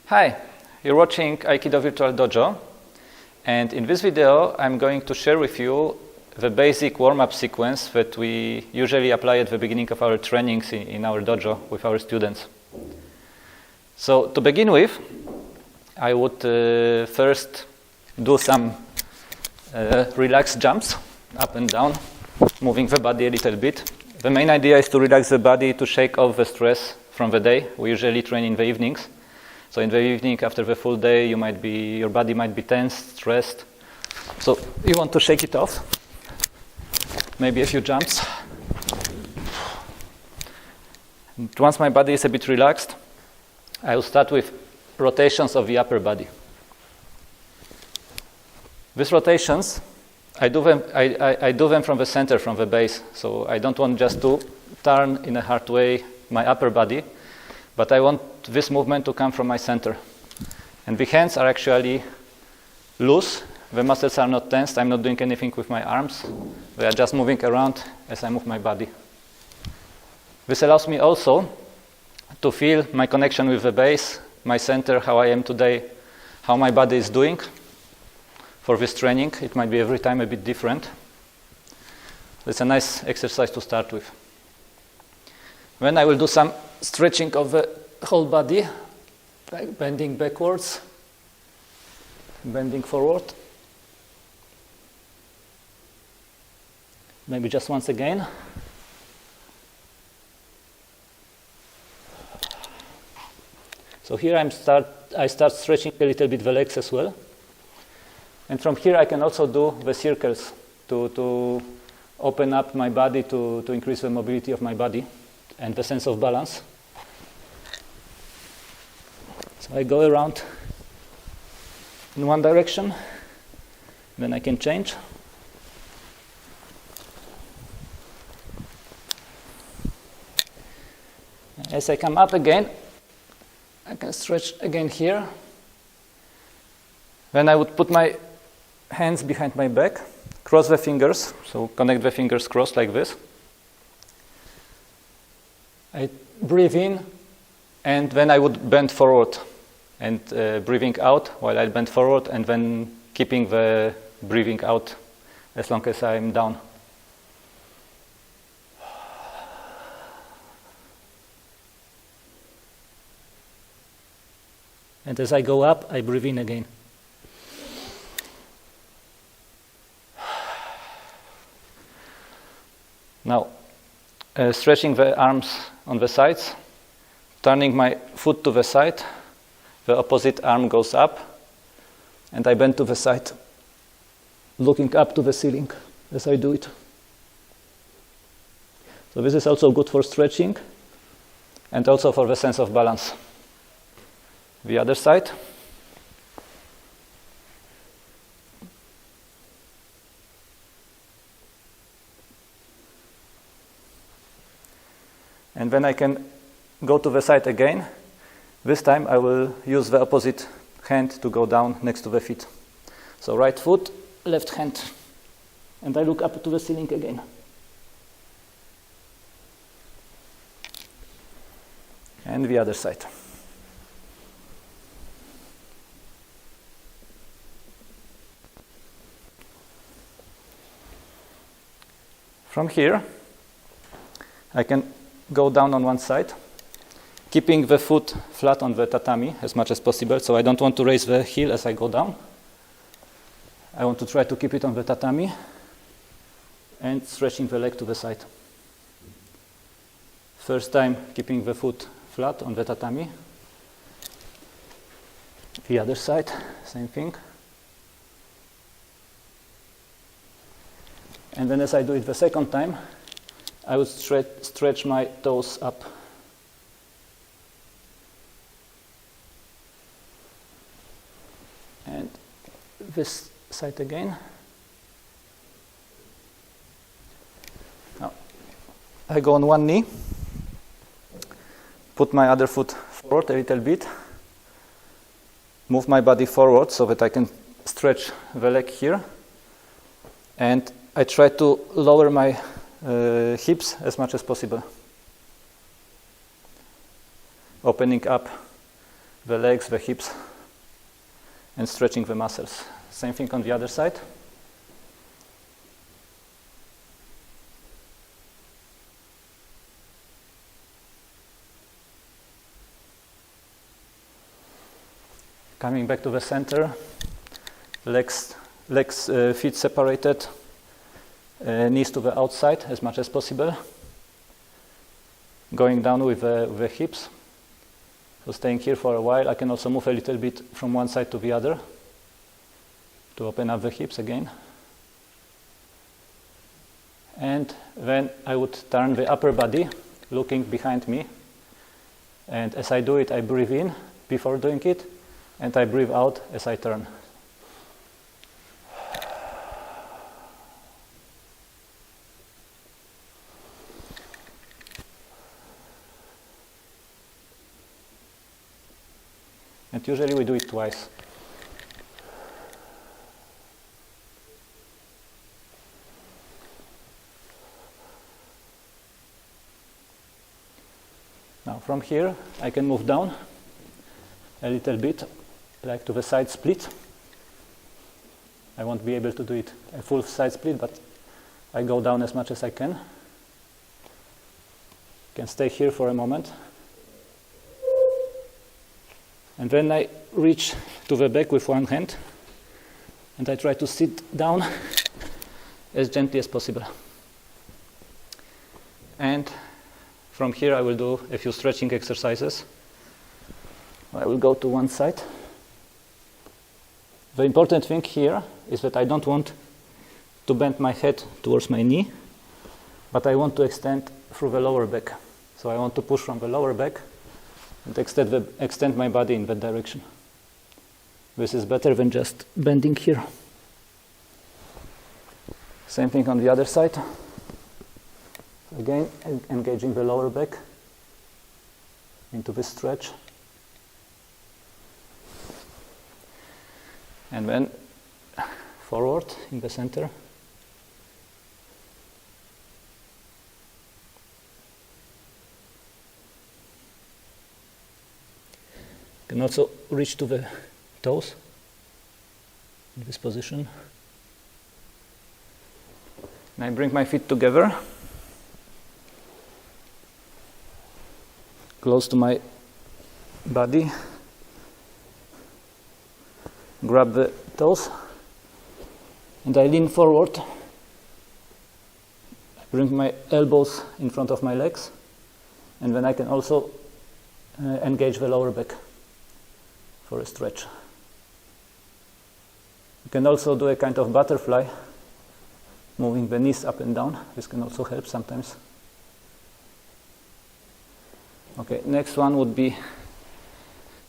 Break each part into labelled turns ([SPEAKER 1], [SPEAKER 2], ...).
[SPEAKER 1] Hi, you're watching Aikido Virtual Dojo, and in this video I'm going to share with you the basic warm-up sequence that we usually apply at the beginning of our trainings in our dojo with our students. So to begin with, I would first do some relaxed jumps up and down, moving the body a little bit. The main idea is to relax the body, to shake off the stress from the day. We usually train in the evenings. So in the evening, after the full day, your body might be tense, stressed. So you want to shake it off. Maybe a few jumps. And once my body is a bit relaxed, I will start with rotations of the upper body. These rotations, I do them from the center, from the base. So I don't want just to turn in a hard way my upper body, but I want this movement to come from my center. And the hands are actually loose. The muscles are not tensed. I'm not doing anything with my arms. They are just moving around as I move my body. This allows me also to feel my connection with the base, my center, how I am today, how my body is doing. For this training, it might be every time a bit different. It's a nice exercise to start with. Then I will do some stretching of the whole body, like bending backwards, bending forward. Maybe just once again. So here I start stretching a little bit the legs as well. And from here I can also do the circles to open up my body, to increase the mobility of my body and the sense of balance. So I go around in one direction, then I can change. As I come up again, I can stretch again here. Then I would put my hands behind my back, cross the fingers, so connect the fingers crossed like this. I breathe in, and then I would bend forward, and breathing out while I bend forward, and then keeping the breathing out as long as I'm down. And as I go up, I breathe in again. Now, stretching the arms on the sides, turning my foot to the side, the opposite arm goes up, and I bend to the side, looking up to the ceiling as I do it. So this is also good for stretching and also for the sense of balance. The other side. And then I can go to the side again. This time I will use the opposite hand to go down next to the feet. So right foot, left hand. And I look up to the ceiling again. And the other side. From here, I can go down on one side, keeping the foot flat on the tatami as much as possible. So I don't want to raise the heel as I go down. I want to try to keep it on the tatami and stretching the leg to the side. First time, keeping the foot flat on the tatami. The other side, same thing. And then as I do it the second time, I would stretch my toes up. And this side again. Now, I go on one knee, put my other foot forward a little bit, move my body forward so that I can stretch the leg here, and I try to lower my hips as much as possible, opening up the legs, the hips, and stretching the muscles. Same thing on the other side. Coming back to the center, legs, feet separated, knees to the outside as much as possible. Going down with the hips. So staying here for a while. I can also move a little bit from one side to the other to open up the hips again. And then I would turn the upper body, looking behind me. And as I do it, I breathe in before doing it, and I breathe out as I turn. And usually we do it twice. Now from here I can move down a little bit, like to the side split. I won't be able to do it a full side split, but I go down as much as I can. Can stay here for a moment. And then I reach to the back with one hand, and I try to sit down as gently as possible. And from here I will do a few stretching exercises. I will go to one side. The important thing here is that I don't want to bend my head towards my knee, but I want to extend through the lower back. So I want to push from the lower back and extend my body in that direction. This is better than just bending here. Same thing on the other side. Again, engaging the lower back into this stretch. And then forward in the center. You can also reach to the toes in this position. And I bring my feet together, close to my body. Grab the toes, and I lean forward. I bring my elbows in front of my legs, and then I can also engage the lower back for a stretch. You can also do a kind of butterfly, moving the knees up and down. This can also help sometimes. Okay, next one would be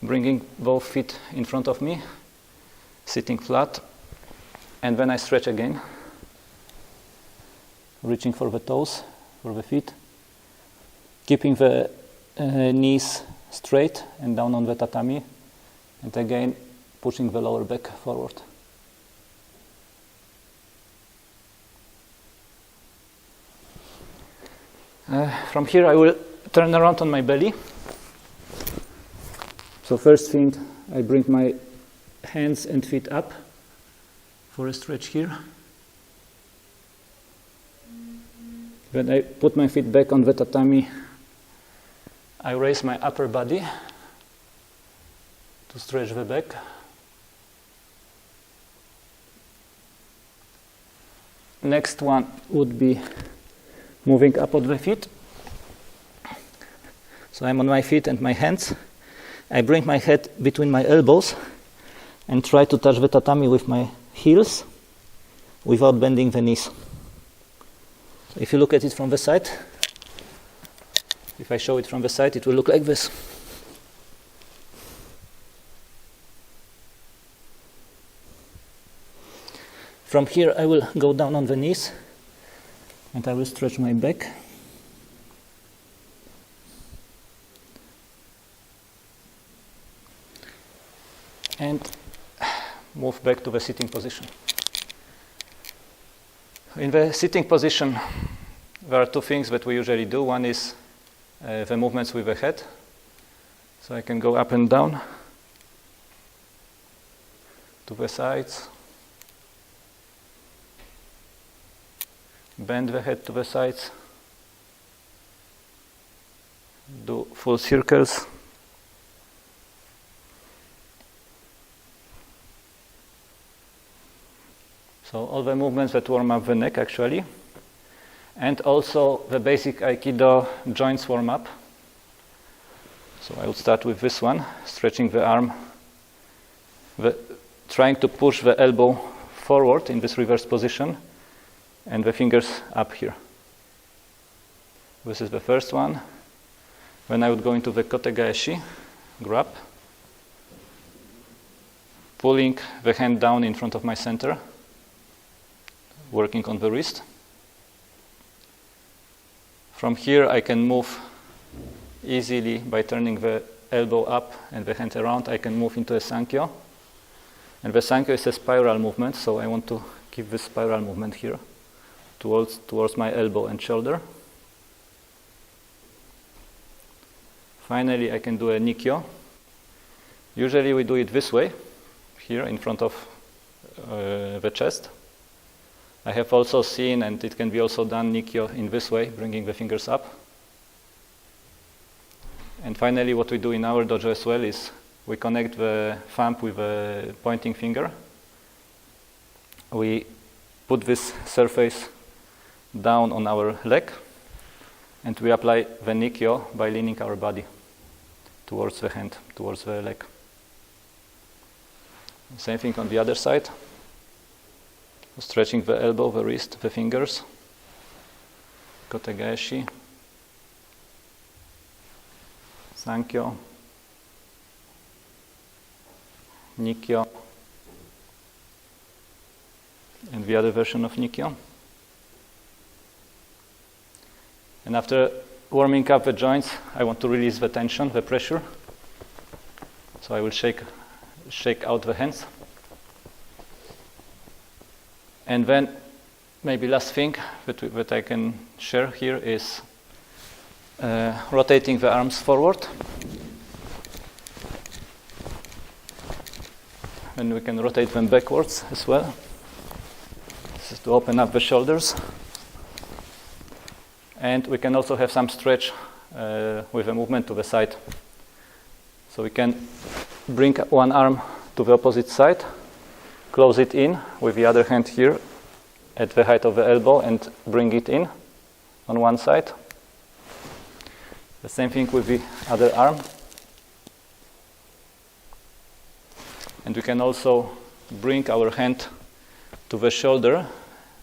[SPEAKER 1] bringing both feet in front of me, sitting flat, and then I stretch again, reaching for the toes, for the feet, keeping the knees straight and down on the tatami, and again pushing the lower back forward. From here I will turn around on my belly. So first thing, I bring my hands and feet up for a stretch here. When I put my feet back on the tatami, I raise my upper body to stretch the back. Next one would be moving up on the feet. So I'm on my feet and my hands. I bring my head between my elbows and try to touch the tatami with my heels without bending the knees. So if you look at it from the side, if I show it from the side, it will look like this. From here I will go down on the knees and I will stretch my back. And move back to the sitting position. In the sitting position, there are two things that we usually do. One is the movements with the head. So I can go up and down to the sides, bend the head to the sides, do full circles. So all the movements that warm up the neck actually, and also the basic Aikido joints warm up. So I will start with this one, stretching the arm, trying to push the elbow forward in this reverse position, and the fingers up here. This is the first one. Then I would go into the kotegaeshi, grab, pulling the hand down in front of my center, working on the wrist. From here I can move easily by turning the elbow up and the hand around. I can move into a sankyo. And the sankyo is a spiral movement, so I want to keep this spiral movement here towards my elbow and shoulder. Finally, I can do a nikyo. Usually we do it this way, here in front of the chest. I have also seen, and it can be also done, nikyo in this way, bringing the fingers up. And finally, what we do in our dojo as well is we connect the thumb with the pointing finger. We put this surface down on our leg, and we apply the nikyo by leaning our body towards the hand, towards the leg. Same thing on the other side. Stretching the elbow, the wrist, the fingers. Kotegaeshi. Sankyo. Nikyo. And the other version of nikyo. And after warming up the joints, I want to release the tension, the pressure. So I will shake out the hands. And then, maybe last thing that I can share here is rotating the arms forward. And we can rotate them backwards as well. This is to open up the shoulders. And we can also have some stretch with a movement to the side. So we can bring one arm to the opposite side, close it in with the other hand here at the height of the elbow and bring it in on one side. The same thing with the other arm. And we can also bring our hand to the shoulder,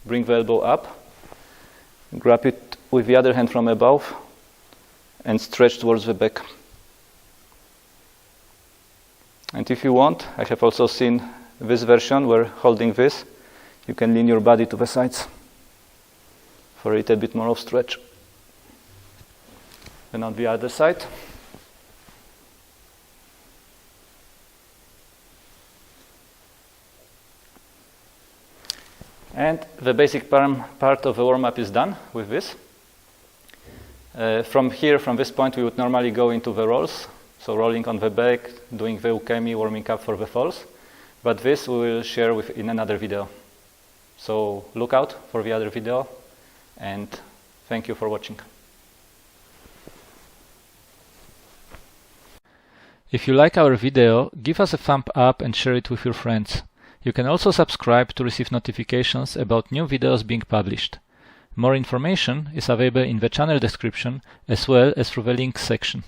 [SPEAKER 1] bring the elbow up, grab it with the other hand from above and stretch towards the back. And if you want, I have also seen this version where holding this, you can lean your body to the sides for a little bit more of stretch. Then on the other side. And the basic part of the warm-up is done with this. From this point, we would normally go into the rolls. So rolling on the back, doing the ukemi, warming up for the falls. But this we will share in another video. So look out for the other video, and thank you for watching. If you like our video, give us a thumb up and share it with your friends. You can also subscribe to receive notifications about new videos being published. More information is available in the channel description as well as through the links section.